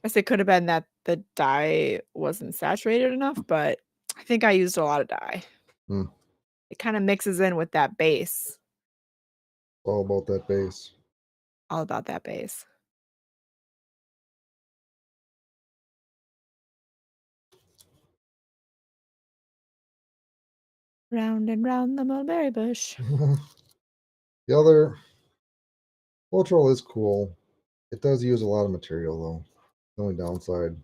guess it could have been that the dye wasn't saturated enough, but I think I used a lot of dye. Hmm. It kinda mixes in with that base. All about that base. All about that base. Round and round the mulberry bush. The other Floral is cool. It does use a lot of material though. The only downside.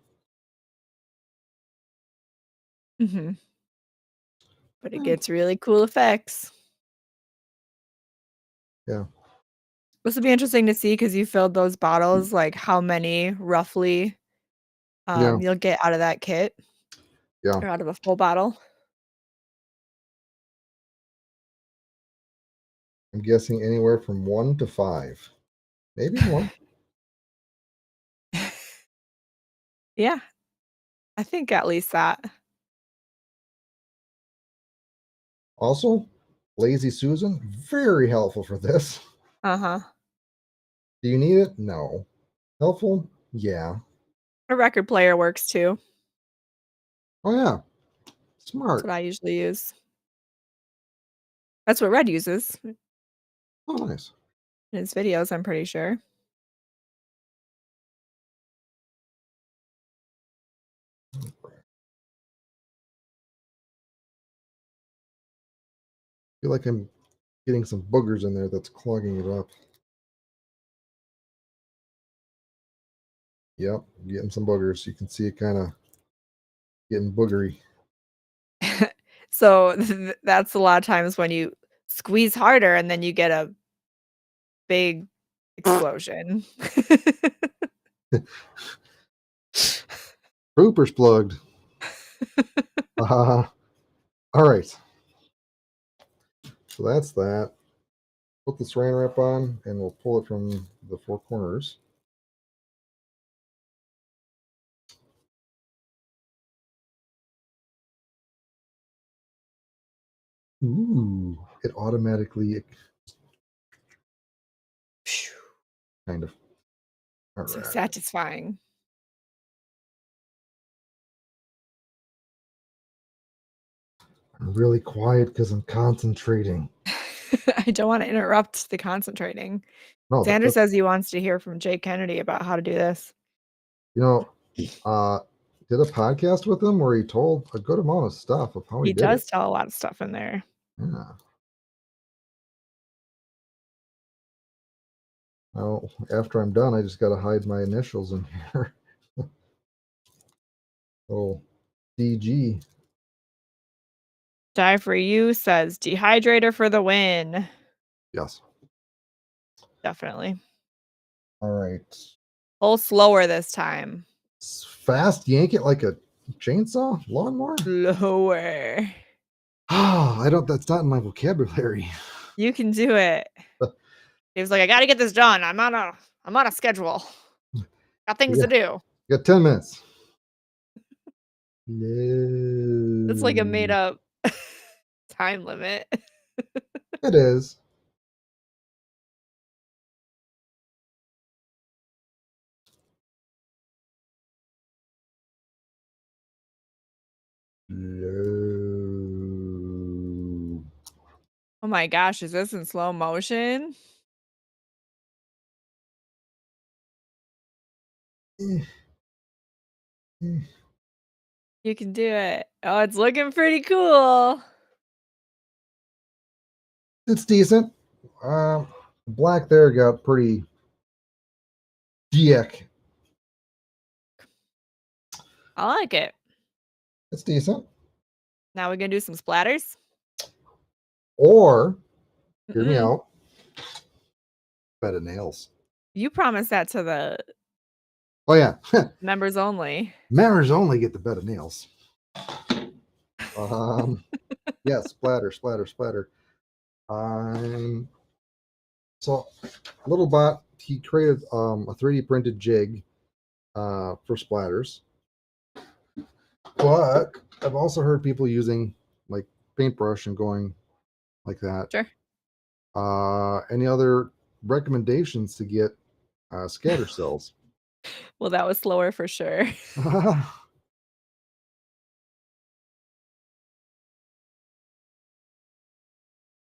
Mhm. But it Hmm. gets really cool effects. Yeah. This will be interesting to see because you filled those bottles, like, how many roughly, Yeah. you'll get out of that kit Yeah. or out of a full bottle. I'm guessing anywhere from 1 to 5. Maybe more. Yeah, I think at least that. Also, Lazy Susan, very helpful for this. Uh-huh. Do you need it? No. Helpful? Yeah. A record player works too. Oh yeah. That's what Smart. I usually use. That's what Red uses Oh nice. in his videos, I'm pretty sure. Feel like I'm getting some boogers in there that's clogging it up. Yep, getting some boogers. You can see it kind of getting boogery. So, that's a lot of times when you squeeze harder and then you get a big explosion. Troopers plugged. Uh, all right. So that's that. Put the saran wrap on and we'll pull it from the 4 corners. Ooh, it automatically kind of. All So right. satisfying. I'm really quiet because I'm concentrating. I don't wanna interrupt the concentrating. No, Xander that's says he wants to hear from Jay Kennedy about how to do this. you know, uh did a podcast with him where he told a good amount of stuff of how he He did it. does tell a lot of stuff in there. Yeah. Now, after I'm done, I just got to hide my initials in here. Oh, DG. Die for You says dehydrator for the win. Yes. Definitely. All right. Pull slower this time. Fast yank it like a chainsaw lawnmower. Slower. Ah, I don't. That's not in my vocabulary. You can do it. He was like, I gotta get this done. I'm on a schedule. Got things Yeah, to do. you got 10 minutes. It's like a made No, up time limit. it is. No. Oh my gosh, is this in slow motion? Eh, eh. You can do it. Oh, it's looking pretty cool. It's decent. Black there got pretty dick. I like it. It's decent. Now we're gonna do some splatters. Or, hear me Mm-mm. out, bed of nails. You promised that to the Oh, yeah. members only. Members only get the bed of nails. Yeah, splatter, splatter, splatter. So little bot, he created a 3D printed jig for splatters, but I've also heard people using like paintbrush and going like that. Sure. Any other recommendations to get scatter cells? Well, that was slower for sure.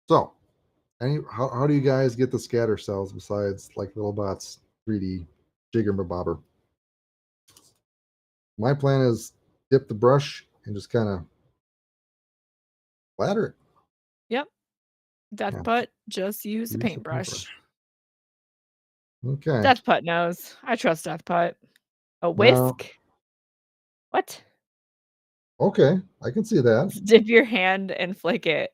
So, how do you guys get the scatter cells besides like little bots 3D jigger bobber? My plan is dip the brush and just kind of splatter it. Yep. Death Yeah, Putt, just use a use the paintbrush. paintbrush. Okay. Death Putt knows. I trust Death Putt. A Now, whisk? What? okay, I can see that. Just dip your hand and flick it.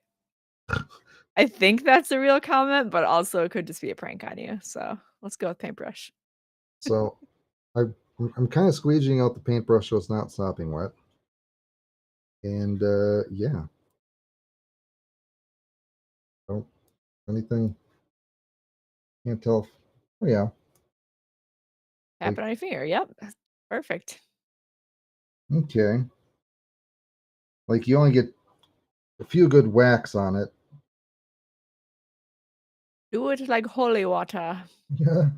I think that's a real comment, but also it could just be a prank on you. So let's go with paintbrush. So I, I'm kind of squeegeeing out the paintbrush so it's not sopping wet. And yeah, don't anything. Can't tell. Oh yeah, Tap like it on your finger. Yep. Perfect. okay, like you only get a few good whacks on it. Do it like holy water. Yeah.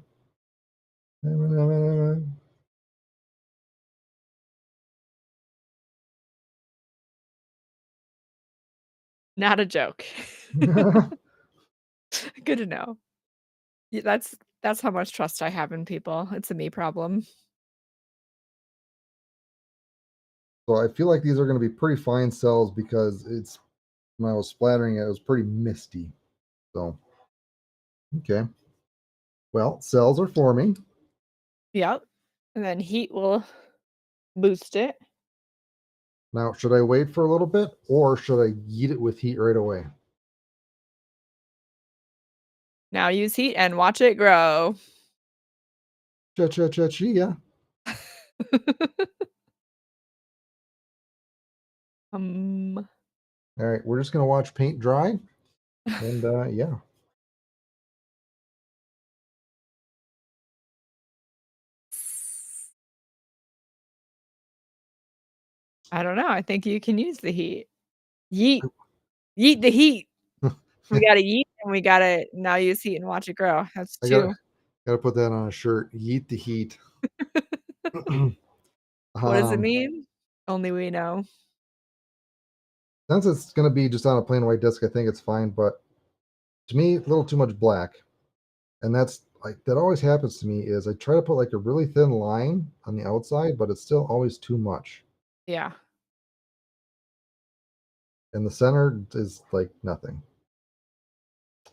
Not a joke. Good to know. Yeah, that's how much trust I have in people. It's a me problem. So I feel like these are going to be pretty fine cells because it's when I was splattering it, it was pretty misty. So okay, well, cells are forming. Yep. And then heat will boost it. Now, should I wait for a little bit or should I eat it with heat right away? Now use heat and watch it grow. Cha cha cha chia. Um, All right, we're just gonna watch paint dry, and yeah. I don't know. I think you can use the heat. Yeet. Yeet the heat. We gotta yeet and we gotta now use heat and watch it grow. That's I gotta 2. gotta put that on a shirt. Yeet the heat. What does it um, mean? Only we know. since it's gonna be just on a plain white disc, I think it's fine. But to me, a little too much black, and that's like that always happens to me. Is I try to put like a really thin line on the outside, but it's still always too much. Yeah. And the center is like nothing.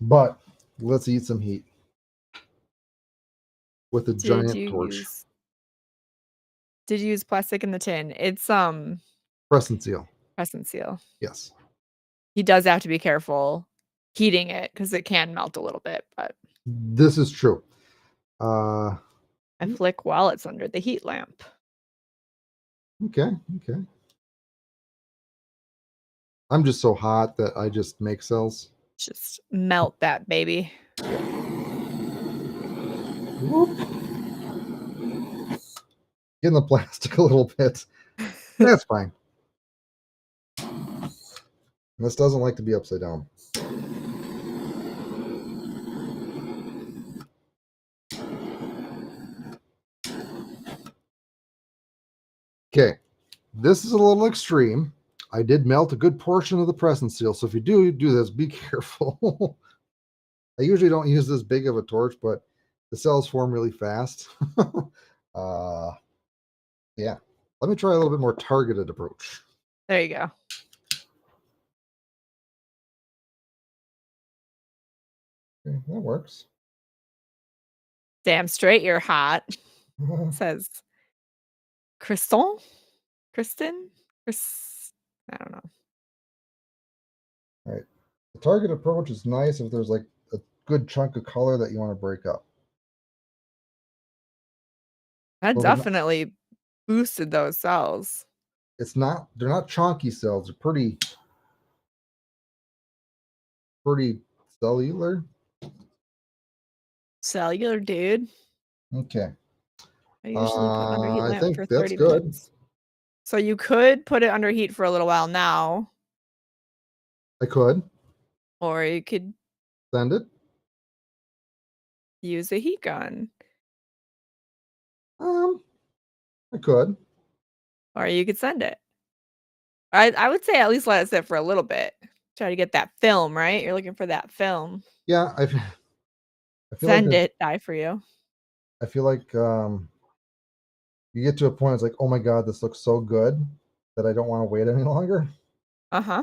But let's eat some heat. with a Did giant you torch. use plastic in the tin? It's, Press and seal. press and seal. Yes. He does have to be careful heating it because it can melt a little bit, but This is true. Uh, I flick while it's under the heat lamp. okay. Okay. I'm just so hot that I just make cells. Just melt that baby. Yeah. Whoop. Get in the plastic a little bit. That's fine. This doesn't like to be upside down. Okay. This is a little extreme. I did melt a good portion of the press and seal. So if you do this, be careful. I usually don't use this big of a torch, but the cells form really fast. uh, yeah. Let me try a little bit more targeted approach. There you go. Okay, that works. Damn straight you're hot, says Kristen? Kristen? I don't know. All right. The target approach is nice if there's like a good chunk of color that you want to break up. That So definitely boosted those cells. they're not chonky cells. They're pretty cellular. Cellular, dude. Okay. I usually put it under heat I lamp think for that's 30 good. minutes. So you could put it under heat for a little while now, I could or you could send it. use a heat gun, Um, I could. or you could send it. I would say at least let it sit for a little bit. Try to get that film, right? You're looking for that film. Yeah, I feel like Send it, die for you. I feel like you get to a point it's like, oh my god, this looks so good that I don't want to wait any longer. Uh-huh.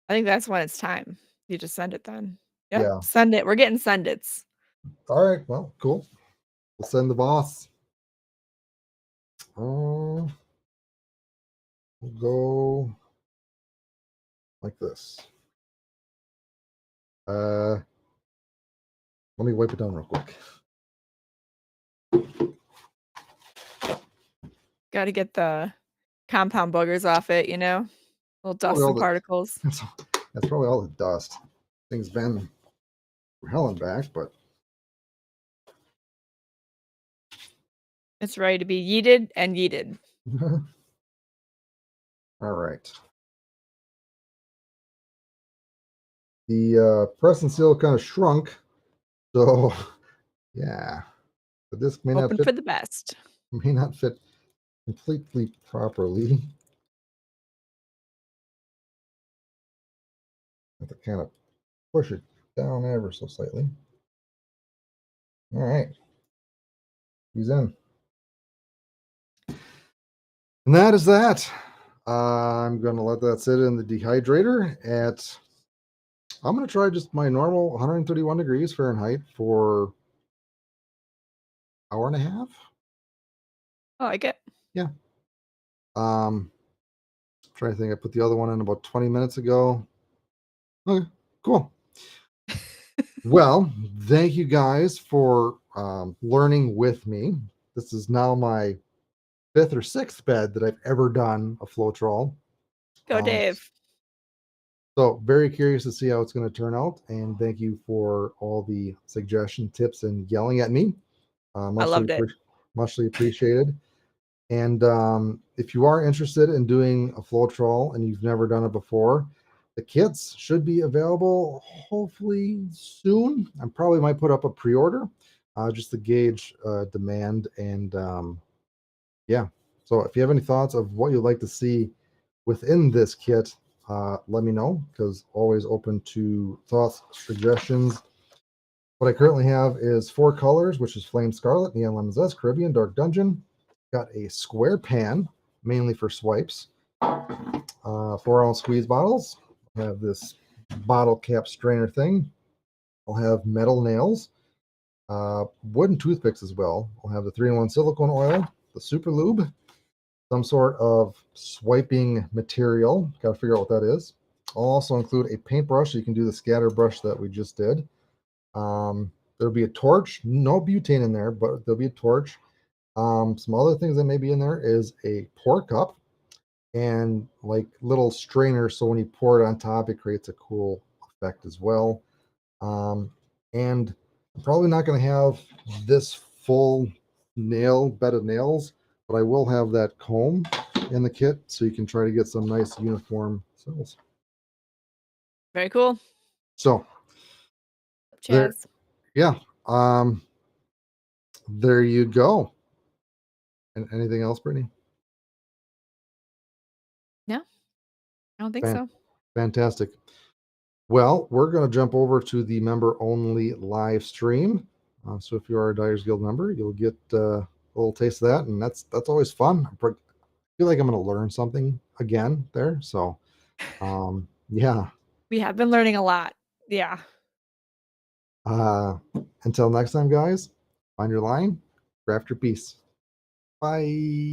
I think that's when it's time. You just send it then. Yep, Yeah. send it. We're getting send-its. All right. Well, cool. We'll send the boss. We'll go like this. Let me wipe it down real quick. Gotta get the compound boogers off it, you know? Little Probably dust all and the particles. that's probably all the dust. Thing's been hell and back, but It's ready to be yeeted and yeeted. all right. The press and seal kind of shrunk, so yeah, the disc Hoping for the best. may not fit completely properly. Have to kind of push it down ever so slightly. All right, he's in, and that is that. I'm going to let that sit in the dehydrator at. I'm going to try just my normal 131 degrees Fahrenheit for hour and a half. I like it. Yeah. Trying to think. I put the other one in about 20 minutes ago. Okay, cool. Well, thank you guys for learning with me. This is now my fifth or sixth bed that I've ever done a Floetrol. Go, Dave. So very curious to see how it's going to turn out. And thank you for all the suggestion, tips, and yelling at me. I loved it. Muchly appreciated. And if you are interested in doing a Floetrol and you've never done it before, the kits should be available hopefully soon. I probably might put up a pre-order just to gauge demand. And yeah, so if you have any thoughts of what you'd like to see within this kit, let me know, because always open to thoughts, suggestions. What I currently have is 4 colors, which is Flame Scarlet, Neon Lemon Zest, Caribbean, Dark Dungeon. Got a square pan, mainly for swipes. 4-ounce squeeze bottles. I have this bottle cap strainer thing. I'll have metal nails. wooden toothpicks as well. We'll have the 3-in-1 silicone oil, the super lube, some sort of swiping material. Got to figure out what that is. I'll also include a paintbrush so you can do the scatter brush that we just did. There'll be a torch, no butane in there, but there'll be a torch. Some other things that may be in there is a pour cup and like little strainers, so when you pour it on top, it creates a cool effect as well. And I'm probably not going to have this full bed of nails, but I will have that comb in the kit so you can try to get some nice uniform cells. Very cool. So there, Chaz. yeah, there you go. And anything else, Brittany? No, I don't think Fan- so. Fantastic. Well, we're going to jump over to the member-only live stream. So if you are a Dyers Guild member, you'll get a little taste of that, and that's always fun. I feel like I'm going to learn something again there. So, yeah. We have been learning a lot. Yeah. Until next time, guys, find your line, craft your piece. Bye.